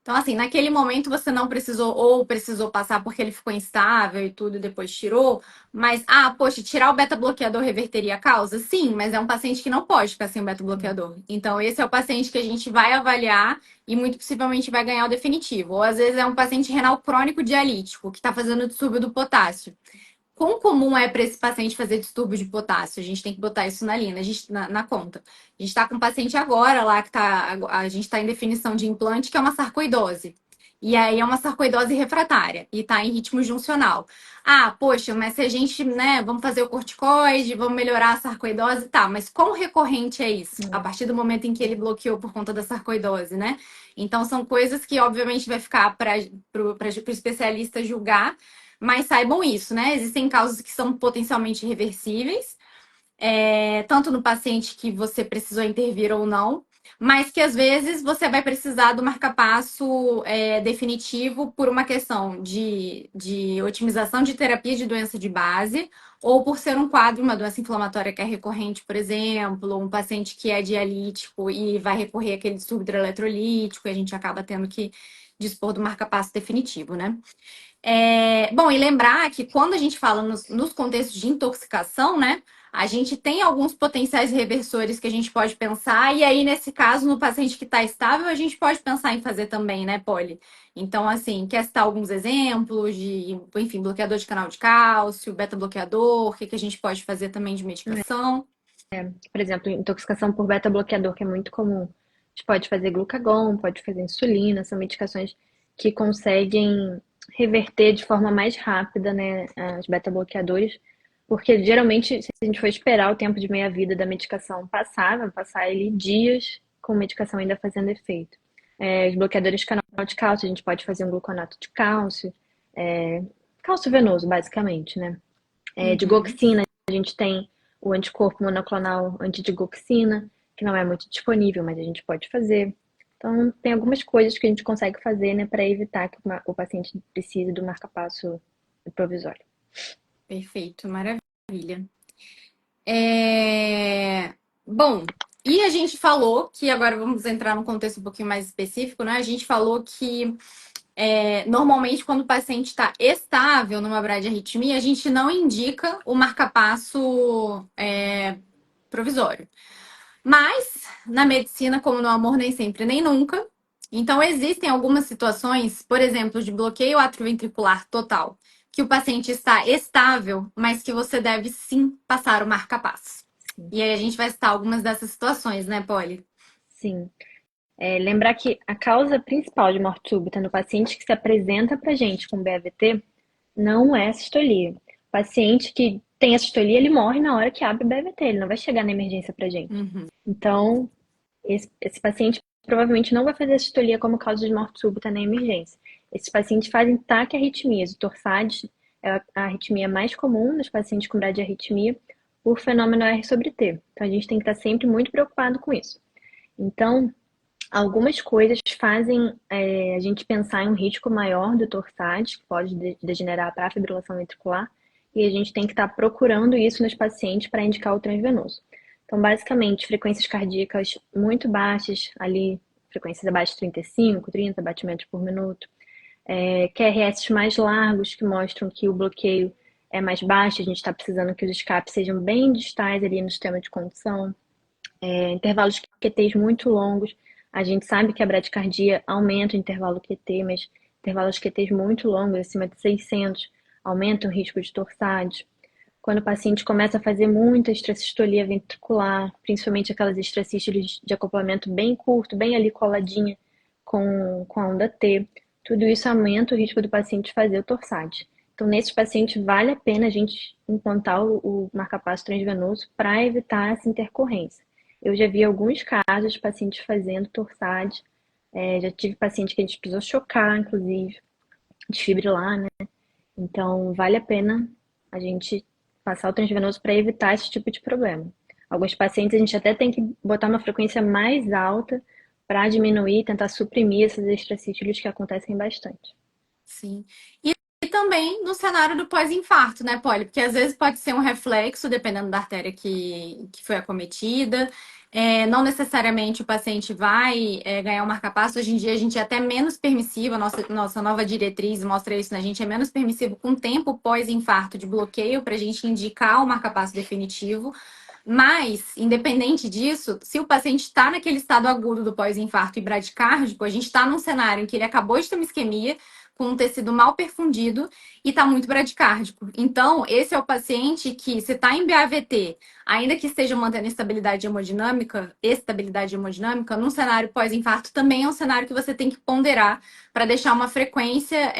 Então, assim, naquele momento você não precisou, ou precisou passar porque ele ficou instável e tudo, e depois tirou, mas, poxa, tirar o beta-bloqueador reverteria a causa? Sim, mas é um paciente que não pode ficar sem o beta-bloqueador. Então, esse é o paciente que a gente vai avaliar e muito possivelmente vai ganhar o definitivo. Ou às vezes é um paciente renal crônico dialítico, que está fazendo distúrbio do potássio. Quão comum é para esse paciente fazer distúrbio de potássio? A gente tem que botar isso na linha, na conta. A gente está com um paciente agora lá que a gente está em definição de implante, que é uma sarcoidose. E aí é uma sarcoidose refratária e está em ritmo juncional. Poxa, mas se a gente, né, vamos fazer o corticoide, vamos melhorar a sarcoidose, tá, mas quão recorrente é isso? A partir do momento em que ele bloqueou por conta da sarcoidose, né? Então são coisas que, obviamente, vai ficar para o especialista julgar, mas saibam isso, né? Existem causas que são potencialmente reversíveis, tanto no paciente que você precisou intervir ou não, mas que às vezes você vai precisar do marcapasso definitivo por uma questão de otimização de terapia de doença de base, ou por ser um quadro, uma doença inflamatória que é recorrente, por exemplo, um paciente que é dialítico e vai recorrer àquele distúrbio hidroeletrolítico, e a gente acaba tendo que dispor do marcapasso definitivo, né? Bom, e lembrar que quando a gente fala nos contextos de intoxicação, né, a gente tem alguns potenciais reversores que a gente pode pensar, e aí, nesse caso, no paciente que está estável, a gente pode pensar em fazer também, né, Poli? Então, assim, quer citar alguns exemplos de, enfim, bloqueador de canal de cálcio, beta-bloqueador, o que, que a gente pode fazer também de medicação? Por exemplo, intoxicação por beta-bloqueador, que é muito comum. A gente pode fazer glucagon, pode fazer insulina, são medicações que conseguem reverter de forma mais rápida, né, os beta-bloqueadores, porque geralmente, se a gente for esperar o tempo de meia-vida da medicação passar, vai passar ele dias com a medicação ainda fazendo efeito. Os bloqueadores de canal de cálcio, a gente pode fazer um gluconato de cálcio, cálcio venoso, basicamente, né? De Uhum. goxina, a gente tem o anticorpo monoclonal antidigoxina, que não é muito disponível, mas a gente pode fazer. Então, tem algumas coisas que a gente consegue fazer, né, para evitar que o paciente precise do marcapasso provisório. Perfeito, maravilha. Bom, e a gente falou que, agora vamos entrar num contexto um pouquinho mais específico, né? A gente falou que normalmente quando o paciente está estável numa bradiarritmia, a gente não indica o marcapasso provisório. Mas, na medicina, como no amor, nem sempre nem nunca. Então, existem algumas situações, por exemplo, de bloqueio atrioventricular total, que o paciente está estável, mas que você deve sim passar o marca-passo. Sim. E aí a gente vai citar algumas dessas situações, né, Polly? Sim. Lembrar que a causa principal de morte súbita no paciente que se apresenta para gente com BAVT não é sistolia. O paciente que tem a sistolia, ele morre na hora que abre o BAVT, ele não vai chegar na emergência para gente. Uhum. Então, esse paciente provavelmente não vai fazer sistolia como causa de morte súbita na emergência. Esses pacientes fazem taquiarritmias. O Torsades é a arritmia mais comum nos pacientes com bradiarritmia por fenômeno R sobre T. Então, a gente tem que estar sempre muito preocupado com isso. Então, algumas coisas fazem a gente pensar em um risco maior do Torsades, que pode degenerar para a fibrilação ventricular, e a gente tem que estar procurando isso nos pacientes para indicar o transvenoso. Então, basicamente, frequências cardíacas muito baixas, ali, frequências abaixo de 35, 30 batimentos por minuto. QRS mais largos, que mostram que o bloqueio é mais baixo, a gente está precisando que os escapes sejam bem distais ali no sistema de condução. Intervalos QTs muito longos. A gente sabe que a bradicardia aumenta o intervalo QT, mas intervalos QTs muito longos, acima de 600, aumentam o risco de torsades. Quando o paciente começa a fazer muita extracistolia ventricular, principalmente aquelas extracístoles de acoplamento bem curto, bem ali coladinha com a onda T, tudo isso aumenta o risco do paciente fazer o torsade. Então, nesses pacientes, vale a pena a gente implantar o marcapasso transvenoso para evitar essa intercorrência. Eu já vi alguns casos de pacientes fazendo torsade, já tive paciente que a gente precisou chocar, inclusive, desfibrilar, né? Então, vale a pena a gente passar o transvenoso para evitar esse tipo de problema. Alguns pacientes a gente até tem que botar uma frequência mais alta para diminuir, tentar suprimir esses extracístoles que acontecem bastante. Sim. E também no cenário do pós-infarto, né, Polly? Porque às vezes pode ser um reflexo, dependendo da artéria que foi acometida. Não necessariamente o paciente vai ganhar o marca-passo. Hoje em dia a gente é até menos permissivo, a nossa nova diretriz mostra isso, né? A gente é menos permissivo com tempo pós-infarto de bloqueio para a gente indicar o marca-passo definitivo. Mas, independente disso, se o paciente está naquele estado agudo do pós-infarto e bradicárdico, a gente está num cenário em que ele acabou de ter uma isquemia, com um tecido mal perfundido e está muito bradicárdico. Então, esse é o paciente que, se está em BAVT, ainda que esteja mantendo estabilidade hemodinâmica, num cenário pós-infarto também é um cenário que você tem que ponderar para deixar uma frequência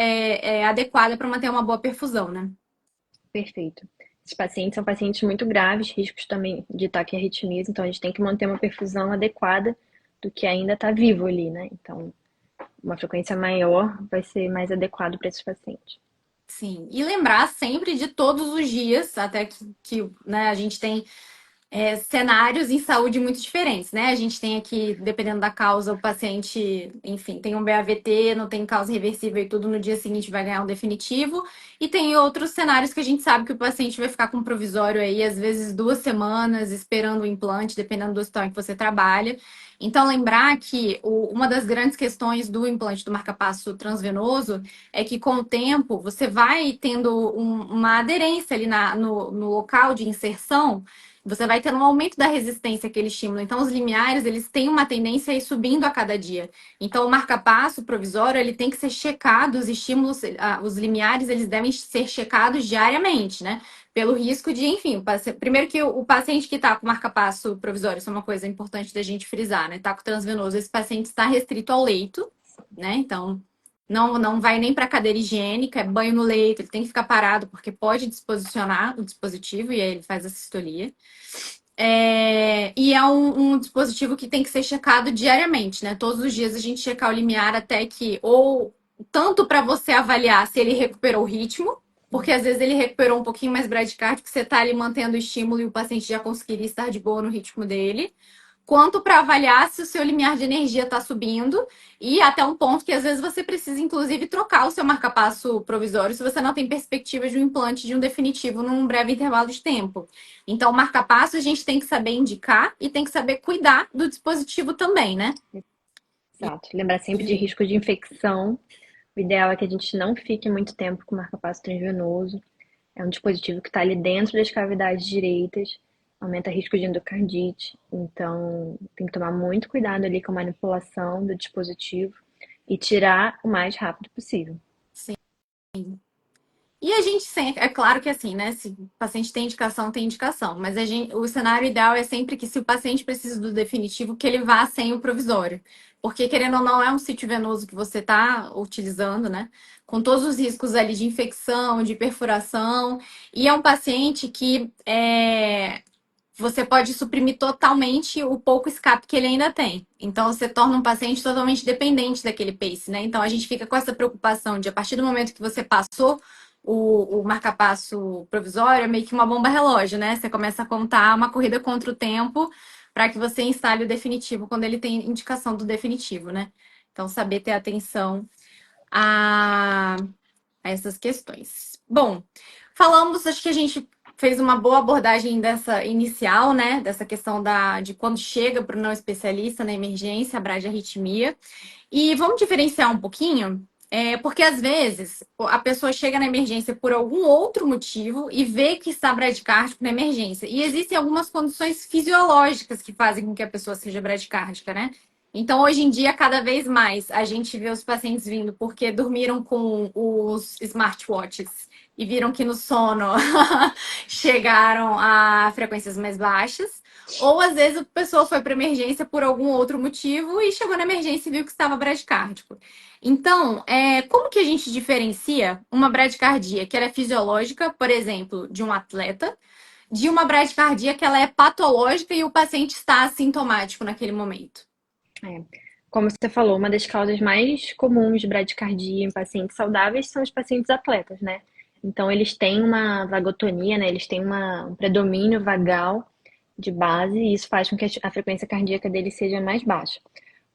adequada para manter uma boa perfusão, né? Perfeito. Esses pacientes são pacientes muito graves, riscos também de taquiarritmias, então a gente tem que manter uma perfusão adequada do que ainda está vivo ali, né? Então, uma frequência maior vai ser mais adequado para esses pacientes. Sim, e lembrar sempre de todos os dias, até que né, a gente tem cenários em saúde muito diferentes, né? A gente tem aqui, dependendo da causa, o paciente, enfim, tem um BAVT, não tem causa reversível e tudo no dia seguinte vai ganhar um definitivo. E tem outros cenários que a gente sabe que o paciente vai ficar com um provisório aí, às vezes 2 semanas, esperando o implante, dependendo do hospital em que você trabalha. Então, lembrar que uma das grandes questões do implante do marcapasso transvenoso é que, com o tempo, você vai tendo uma aderência ali no local de inserção, você vai tendo um aumento da resistência àquele estímulo. Então, os limiares, eles têm uma tendência a ir subindo a cada dia. Então, o marca-passo provisório, ele tem que ser checado, os estímulos, os limiares, eles devem ser checados diariamente, né? Pelo risco de, enfim, primeiro que o paciente que está com marca-passo provisório, isso é uma coisa importante da gente frisar, né? Tá com transvenoso, esse paciente está restrito ao leito, né? Então, não vai nem para cadeira higiênica, é banho no leito, ele tem que ficar parado porque pode disposicionar o dispositivo e aí ele faz a sistolia. E é um dispositivo que tem que ser checado diariamente, né? Todos os dias a gente checar o limiar até que, ou tanto para você avaliar se ele recuperou o ritmo, porque às vezes ele recuperou um pouquinho mais bradicárdico, você está ali mantendo o estímulo e o paciente já conseguiria estar de boa no ritmo dele, quanto para avaliar se o seu limiar de energia está subindo e até um ponto que às vezes você precisa, inclusive, trocar o seu marca-passo provisório se você não tem perspectiva de um implante de um definitivo num breve intervalo de tempo. Então, o marca-passo a gente tem que saber indicar e tem que saber cuidar do dispositivo também, né? Exato. Lembrar sempre de risco de infecção. O ideal é que a gente não fique muito tempo com marca-passo transvenoso. É um dispositivo que está ali dentro das cavidades direitas, aumenta o risco de endocardite. Então, tem que tomar muito cuidado ali com a manipulação do dispositivo e tirar o mais rápido possível. Sim. E a gente sempre, é claro que assim, né? Se o paciente tem indicação, tem indicação. Mas o cenário ideal é sempre que, se o paciente precisa do definitivo, que ele vá sem o provisório. Porque, querendo ou não, é um sítio venoso que você está utilizando, né? Com todos os riscos ali de infecção, de perfuração. E é um paciente que você pode suprimir totalmente o pouco escape que ele ainda tem. Então, você torna um paciente totalmente dependente daquele pace, né? Então, a gente fica com essa preocupação de, a partir do momento que você passou o marca-passo provisório, é meio que uma bomba relógio, né? Você começa a contar uma corrida contra o tempo para que você instale o definitivo quando ele tem indicação do definitivo, né? Então, saber ter atenção a, a essas questões. Bom, falamos, acho que a gente fez uma boa abordagem dessa inicial, né? Dessa questão de quando chega para o não especialista na emergência, a bradiarritmia. E vamos diferenciar um pouquinho, porque às vezes a pessoa chega na emergência por algum outro motivo e vê que está bradicárdico na emergência. E existem algumas condições fisiológicas que fazem com que a pessoa seja bradicárdica, né? Então, hoje em dia, cada vez mais a gente vê os pacientes vindo porque dormiram com os smartwatches e viram que no sono chegaram a frequências mais baixas. Ou às vezes a pessoa foi para emergência por algum outro motivo e chegou na emergência e viu que estava bradicárdico. Então, como que a gente diferencia uma bradicardia que ela é fisiológica, por exemplo, de um atleta, de uma bradicardia que ela é patológica e o paciente está assintomático naquele momento? É. Como você falou, uma das causas mais comuns de bradicardia em pacientes saudáveis são os pacientes atletas, né? Então, eles têm uma vagotonia, né? Eles têm um predomínio vagal de base e isso faz com que a frequência cardíaca deles seja mais baixa.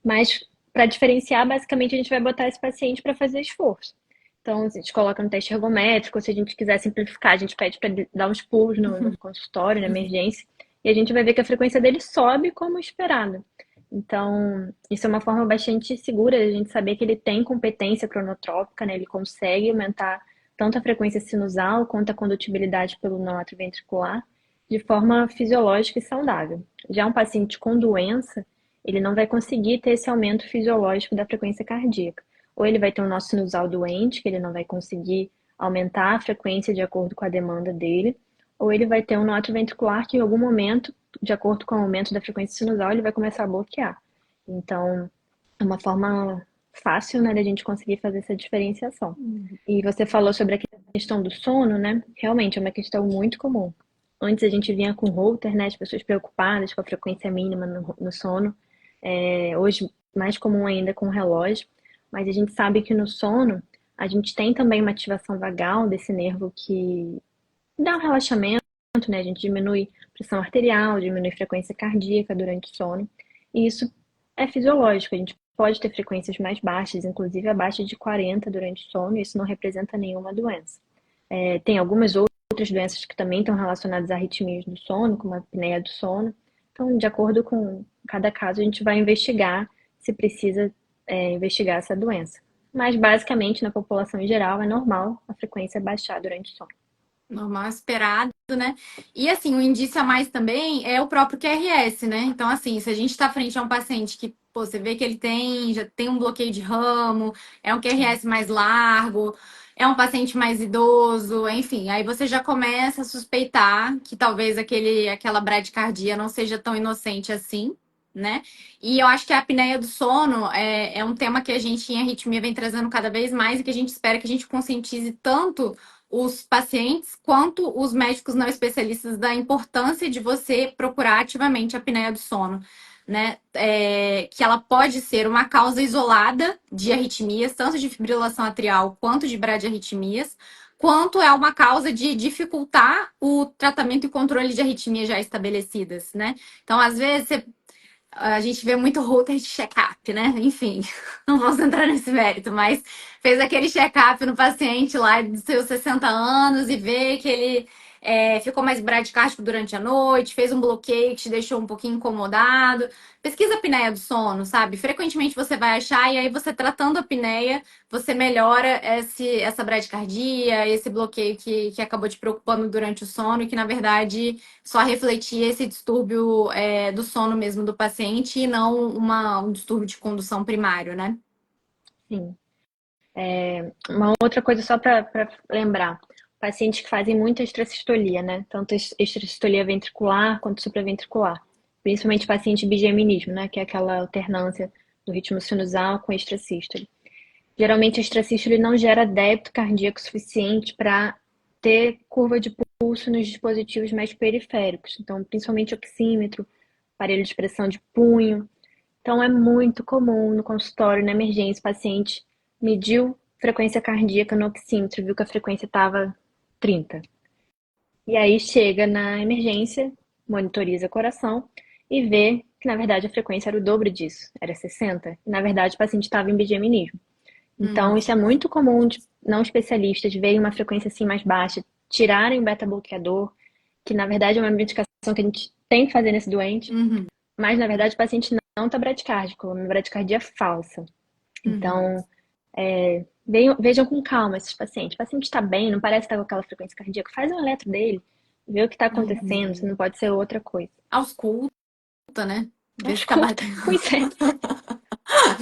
Mas, para diferenciar, basicamente a gente vai botar esse paciente para fazer esforço. Então, a gente coloca no teste ergométrico, se a gente quiser simplificar, a gente pede para dar uns pulos no consultório, na emergência, e a gente vai ver que a frequência dele sobe como esperado. Então, isso é uma forma bastante segura de a gente saber que ele tem competência cronotrópica, né? Ele consegue aumentar tanto a frequência sinusal quanto a condutibilidade pelo não atrioventricular de forma fisiológica e saudável. Já um paciente com doença, ele não vai conseguir ter esse aumento fisiológico da frequência cardíaca. Ou ele vai ter um nó sinusal doente, que ele não vai conseguir aumentar a frequência de acordo com a demanda dele, ou ele vai ter um nó atrioventricular que em algum momento, de acordo com o aumento da frequência sinusal, ele vai começar a bloquear. Então, é uma forma fácil, né, da gente conseguir fazer essa diferenciação. E você falou sobre a questão do sono, né? Realmente é uma questão muito comum. Antes a gente vinha com Holter, né? As pessoas preocupadas com a frequência mínima no sono. Hoje, mais comum ainda com relógio. Mas a gente sabe que no sono, a gente tem também uma ativação vagal desse nervo que dá um relaxamento, né? A gente diminui pressão arterial, diminui frequência cardíaca durante o sono. E isso é fisiológico. A gente pode ter frequências mais baixas, inclusive abaixo de 40 durante o sono, e isso não representa nenhuma doença. Tem algumas outras doenças que também estão relacionadas a arritmias do sono, como a apneia do sono. Então, de acordo com cada caso, a gente vai investigar se precisa investigar essa doença. Mas, basicamente, na população em geral, é normal a frequência baixar durante o sono. Normal, esperado, né? E assim, o indício a mais também é o próprio QRS, né? Então, assim, se a gente está frente a um paciente que, pô, você vê que ele já tem um bloqueio de ramo, é um QRS mais largo, é um paciente mais idoso, enfim, aí você já começa a suspeitar que talvez aquela bradicardia não seja tão inocente assim, né? E eu acho que a apneia do sono é um tema que a gente em arritmia vem trazendo cada vez mais e que a gente espera que a gente conscientize tanto os pacientes quanto os médicos não especialistas da importância de você procurar ativamente a apneia do sono, né? Que ela pode ser uma causa isolada de arritmias, tanto de fibrilação atrial quanto de bradiarritmias, quanto é uma causa de dificultar o tratamento e controle de arritmias já estabelecidas, né? Então, às vezes, a gente vê muito router de check-up, né? Enfim, não vamos entrar nesse mérito, mas fez aquele check-up no paciente lá dos seus 60 anos e vê que ele ficou mais bradicárdico durante a noite, fez um bloqueio que te deixou um pouquinho incomodado. Pesquisa a apneia do sono, sabe? Frequentemente você vai achar, e aí você tratando a apneia, você melhora essa bradicardia, esse bloqueio que acabou te preocupando durante o sono e que, na verdade, só refletia esse distúrbio do sono mesmo do paciente e não um distúrbio de condução primário, né? Sim. Uma outra coisa só para lembrar. Pacientes que fazem muita extracistolia, né? Tanto extracistolia ventricular quanto supraventricular. Principalmente paciente bigeminismo, né? Que é aquela alternância do ritmo sinusal com extrasístole. Geralmente, a extrasístole não gera débito cardíaco suficiente para ter curva de pulso nos dispositivos mais periféricos. Então, principalmente oxímetro, aparelho de pressão de punho. Então, é muito comum no consultório, na emergência, o paciente mediu frequência cardíaca no oxímetro, viu que a frequência estava 30. E aí chega na emergência, monitoriza o coração e vê que, na verdade, a frequência era o dobro disso, era 60. E, na verdade, o paciente estava em bigeminismo. Então, isso é muito comum de não especialistas verem uma frequência assim mais baixa, tirarem o beta-bloqueador, que na verdade é uma medicação que a gente tem que fazer nesse doente, mas na verdade o paciente não está bradicárdico, é uma bradicardia falsa. Então, vejam com calma esses pacientes. O paciente está bem, não parece estar com aquela frequência cardíaca, faz um eletro dele, vê o que está acontecendo, se não pode ser outra coisa. Ausculta, né? Vê se tá Escuta, batendo. pois é.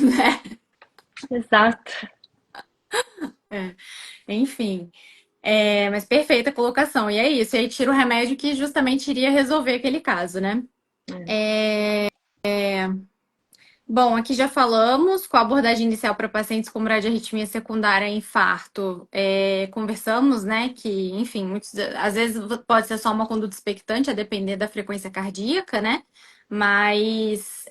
Né? Exato. Enfim. Mas perfeita colocação. E é isso. E aí tira o remédio que justamente iria resolver aquele caso, né? Bom, aqui já falamos com a abordagem inicial para pacientes com bradiarritmia secundária e infarto. Conversamos, né, que, enfim, às vezes pode ser só uma conduta expectante, a depender da frequência cardíaca, né? Mas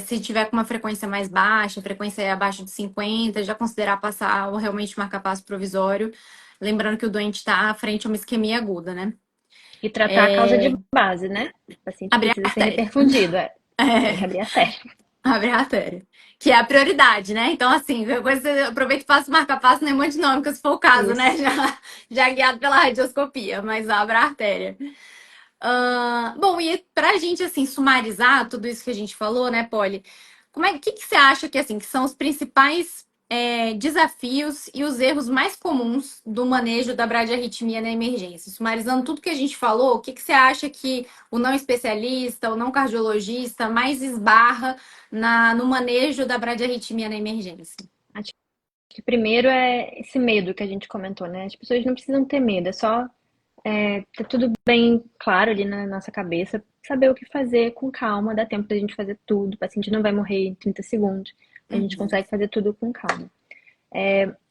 se tiver com uma frequência mais baixa, frequência abaixo de 50, já considerar passar ou realmente marca-passo provisório, lembrando que o doente está frente a uma isquemia aguda, né? E tratar a causa de base, né? O paciente Abrir a precisa ser artéria. reperfundido, tem que abrir a artéria. Abre a artéria. Que é a prioridade, né? Então, assim, qualquer coisa você aproveita e faça o marca-passo na hemodinâmica, se for o caso, né? Isso. Já guiado pela radioscopia, mas abre a artéria. Bom, e pra gente, assim, sumarizar tudo isso que a gente falou, né, Polly? Que você acha que, assim, que são os principais desafios e os erros mais comuns do manejo da bradiarritmia na emergência? Sumarizando tudo que a gente falou, o que você acha que o não especialista, o não cardiologista mais esbarra no manejo da bradiarritmia na emergência? Acho que primeiro é esse medo que a gente comentou, né? As pessoas não precisam ter medo, é só ter tudo bem claro ali na nossa cabeça, saber o que fazer com calma, dá tempo da gente fazer tudo, o paciente não vai morrer em 30 segundos, a gente Uhum, consegue fazer tudo com calma.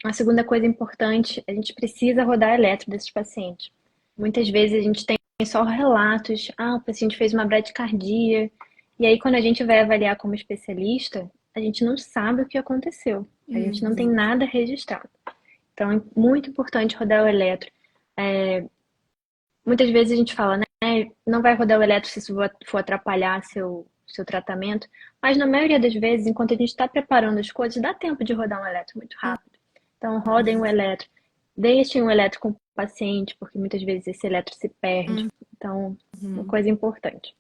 A segunda coisa importante, a gente precisa rodar eletro desses pacientes. Muitas vezes a gente tem só relatos, o paciente fez uma bradicardia, e aí quando a gente vai avaliar como especialista, a gente não sabe o que aconteceu, a gente não tem uhum, nada registrado. Então é muito importante rodar o eletro. Muitas vezes a gente fala, né, não vai rodar o eletro se isso for atrapalhar seu tratamento, mas na maioria das vezes, enquanto a gente está preparando as coisas, dá tempo de rodar um eletro muito rápido. Então, rodem o eletro, deixem o eletro com o paciente, porque muitas vezes esse eletro se perde. Então, uma uhum. coisa importante.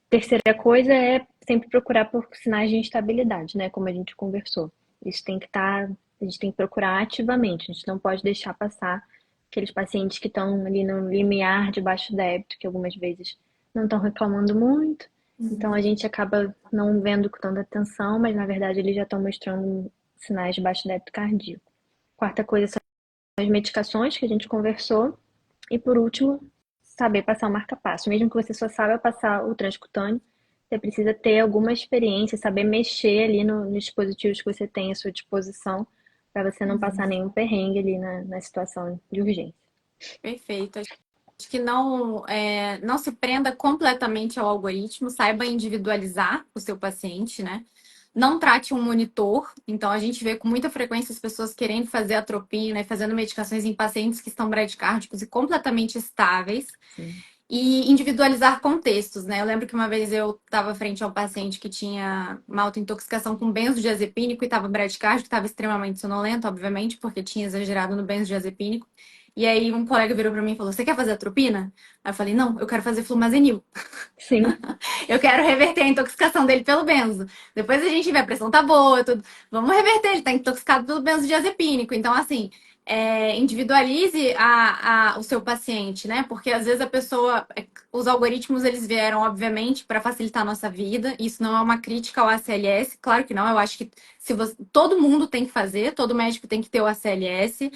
Terceira coisa é sempre procurar por sinais de instabilidade, né? Como a gente conversou. Isso tem que estar, a gente tem que procurar ativamente. A gente não pode deixar passar aqueles pacientes que estão ali no limiar de baixo débito, que algumas vezes não estão reclamando muito. Então a gente acaba não vendo com tanta atenção, mas na verdade eles já estão mostrando sinais de baixo débito cardíaco. Quarta coisa são as medicações que a gente conversou. E por último, saber passar o marca-passo. Mesmo que você só saiba passar o transcutâneo, você precisa ter alguma experiência, saber mexer ali nos dispositivos que você tem à sua disposição, para você não passar nenhum perrengue ali na situação de urgência. Perfeito. Acho que não se prenda completamente ao algoritmo, saiba individualizar o seu paciente, né? Não trate um monitor. Então, a gente vê com muita frequência as pessoas querendo fazer atropina e fazendo medicações em pacientes que estão bradicárdicos e completamente estáveis. Sim. E individualizar contextos, né? Eu lembro que uma vez eu estava frente a um paciente que tinha uma autointoxicação com benzodiazepínico e estava bradicárdico, estava extremamente sonolento, obviamente, porque tinha exagerado no benzodiazepínico. E aí um colega virou para mim e falou: "Você quer fazer atropina?" Aí eu falei: "Não, eu quero fazer flumazenil. Sim, Eu quero reverter a intoxicação dele pelo benzo. Depois a gente vê a pressão tá boa, tudo. Vamos reverter, ele tá intoxicado pelo benzodiazepínico." Então, assim, individualize o seu paciente, né? Porque às vezes a pessoa, os algoritmos eles vieram, obviamente, para facilitar a nossa vida. Isso não é uma crítica ao ACLS, claro que não. Eu acho que se você, todo mundo tem que fazer, todo médico tem que ter o ACLS.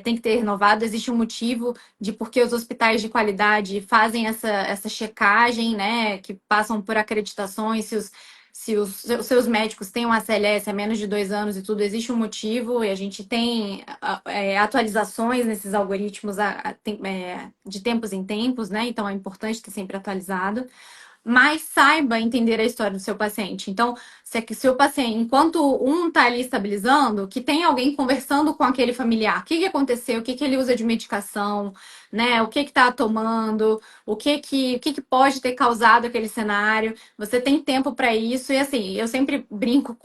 Tem que ter renovado, existe um motivo de por que os hospitais de qualidade fazem essa checagem, né? Que passam por acreditações, se os seus médicos têm um ACLS há menos de 2 anos e tudo, existe um motivo, e a gente tem atualizações nesses algoritmos de tempos em tempos, né? Então é importante ter sempre atualizado, mas saiba entender a história do seu paciente. Então, se é que seu paciente, enquanto um está ali estabilizando, que tem alguém conversando com aquele familiar, o que aconteceu, o que ele usa de medicação, né? O que está tomando, o que pode ter causado aquele cenário. Você tem tempo para isso e assim, eu sempre brinco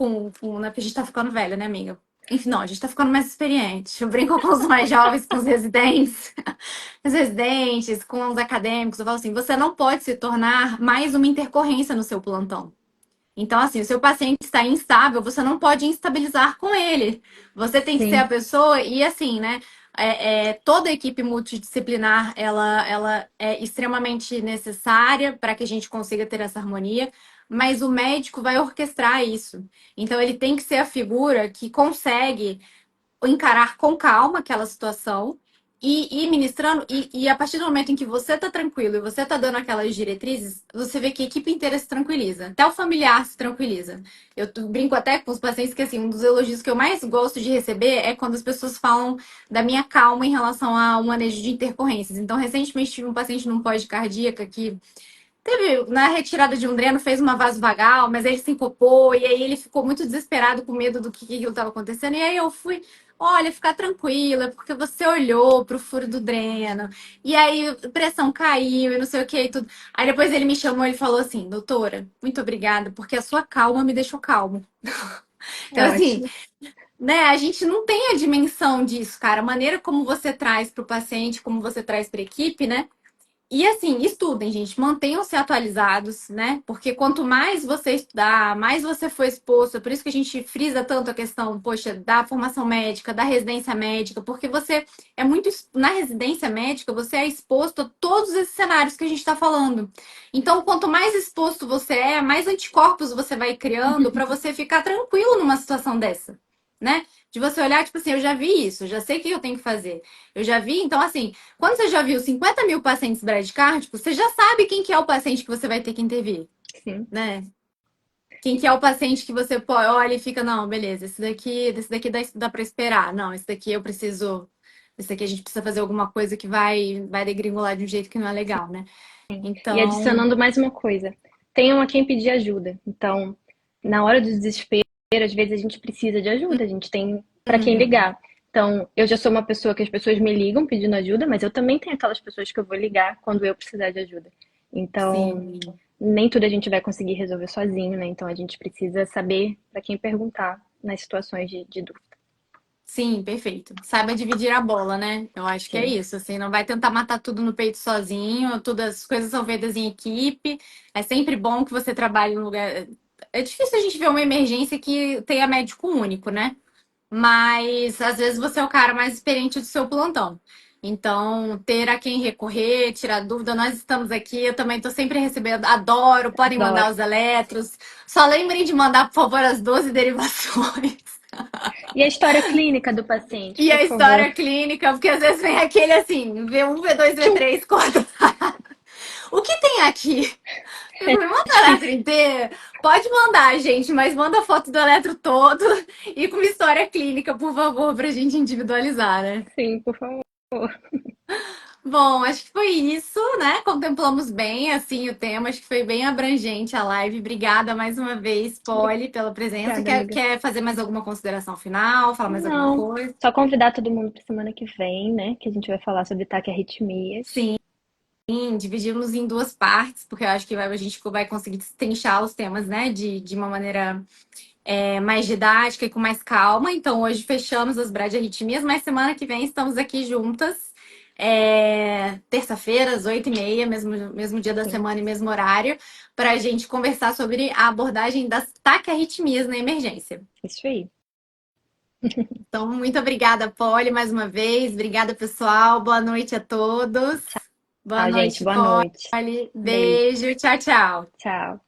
né, porque a gente está ficando velho, né, amiga? Enfim, não, a gente está ficando mais experiente. Eu brinco com os mais jovens, com os residentes, com os acadêmicos, eu falo assim, você não pode se tornar mais uma intercorrência no seu plantão. Então, assim, o seu paciente está instável, você não pode instabilizar com ele. Você tem que ser a sim, pessoa e, assim, né? Toda a equipe multidisciplinar, ela é extremamente necessária para que a gente consiga ter essa harmonia, mas o médico vai orquestrar isso. Então, ele tem que ser a figura que consegue encarar com calma aquela situação e ir ministrando. E a partir do momento em que você tá tranquilo e você tá dando aquelas diretrizes, você vê que a equipe inteira se tranquiliza. Até o familiar se tranquiliza. Brinco até com os pacientes que, assim, um dos elogios que eu mais gosto de receber é quando as pessoas falam da minha calma em relação ao manejo de intercorrências. Então, recentemente tive um paciente num pós-cardíaca que teve, na retirada de um dreno, fez uma vasovagal, mas aí ele sincopou, e aí ele ficou muito desesperado com medo do que aquilo estava acontecendo. E aí eu fui, olha, ficar tranquila, porque você olhou pro furo do dreno, e aí a pressão caiu e não sei o que e tudo. Aí depois ele me chamou e falou assim, doutora, muito obrigada, porque a sua calma me deixou calmo. é Então, assim, ótimo. né, a gente não tem a dimensão disso, cara. A maneira como você traz para o paciente, como você traz para a equipe, né? E assim, estudem, gente, mantenham-se atualizados, né? Porque quanto mais você estudar, mais você for exposto. É por isso que a gente frisa tanto a questão, poxa, da formação médica, da residência médica, porque você é muito. Na residência médica, você é exposto a todos esses cenários que a gente está falando. Então, quanto mais exposto você é, mais anticorpos você vai criando para você ficar tranquilo numa situação dessa, né? De você olhar, tipo assim, eu já vi isso, já sei o que eu tenho que fazer. Eu já vi, então, assim. Quando você já viu 50 mil pacientes bradicárdicos, você já sabe quem que é o paciente que você vai ter que intervir, Sim, né? Quem que é o paciente que você olha e fica, não, beleza, esse daqui dá para esperar. Não, esse daqui eu preciso, esse daqui a gente precisa fazer alguma coisa que vai degringolar de um jeito que não é legal, né? sim. E Então, adicionando mais uma coisa, tenham a quem pedir ajuda. Então, na hora do desespero, às vezes a gente precisa de ajuda, a gente tem para quem uhum, ligar. Então, eu já sou uma pessoa que as pessoas me ligam pedindo ajuda, mas eu também tenho aquelas pessoas que eu vou ligar quando eu precisar de ajuda. Então, sim. nem tudo a gente vai conseguir resolver sozinho, né? Então, a gente precisa saber para quem perguntar nas situações de dúvida. Sim, perfeito. Saiba dividir a bola, né? Eu acho que é Sim, isso. Assim, não vai tentar matar tudo no peito sozinho. Todas as coisas são feitas em equipe. É sempre bom que você trabalhe no lugar. É difícil a gente ver uma emergência que tenha médico único, né? Mas às vezes você é o cara mais experiente do seu plantão. Então, ter a quem recorrer, tirar dúvida, nós estamos aqui. Eu também estou sempre recebendo, adoro, podem adoro. mandar os eletros. Só lembrem de mandar, por favor, as 12 derivações. E a história clínica do paciente, E por a favor. história clínica, porque às vezes vem aquele assim, V1, V2, Tchum! V3, 4. O que tem aqui? Eu É falei, manda o eletro difícil. inteiro? Pode mandar, gente, mas manda a foto do eletro todo e com uma história clínica, por favor, pra gente individualizar, né? Sim, por favor. Bom, acho que foi isso, né? Contemplamos bem, assim, o tema. Acho que foi bem abrangente a live. Obrigada mais uma vez, Polly, pela presença. Obrigada, Quer, amiga. quer fazer mais alguma consideração final? Falar mais alguma Não, coisa? só convidar todo mundo para semana que vem, né? Que a gente vai falar sobre taquiarritmias. Sim. Sim, dividimos em duas partes, porque eu acho que a gente vai conseguir destrinchar os temas, né, de uma maneira mais didática e com mais calma. Então, hoje fechamos as bradiarritmias, mas semana que vem estamos aqui juntas, terça-feira, às 8h30, mesmo dia da Sim, semana e mesmo horário, para a gente conversar sobre a abordagem das taquiarritmias na emergência. isso aí. Então, muito obrigada, Polly, mais uma vez. Obrigada, pessoal. Boa noite a todos. Boa Tchau, gente. noite, Boa noite. Polly. Beijo. Beijo. Tchau, tchau. Tchau.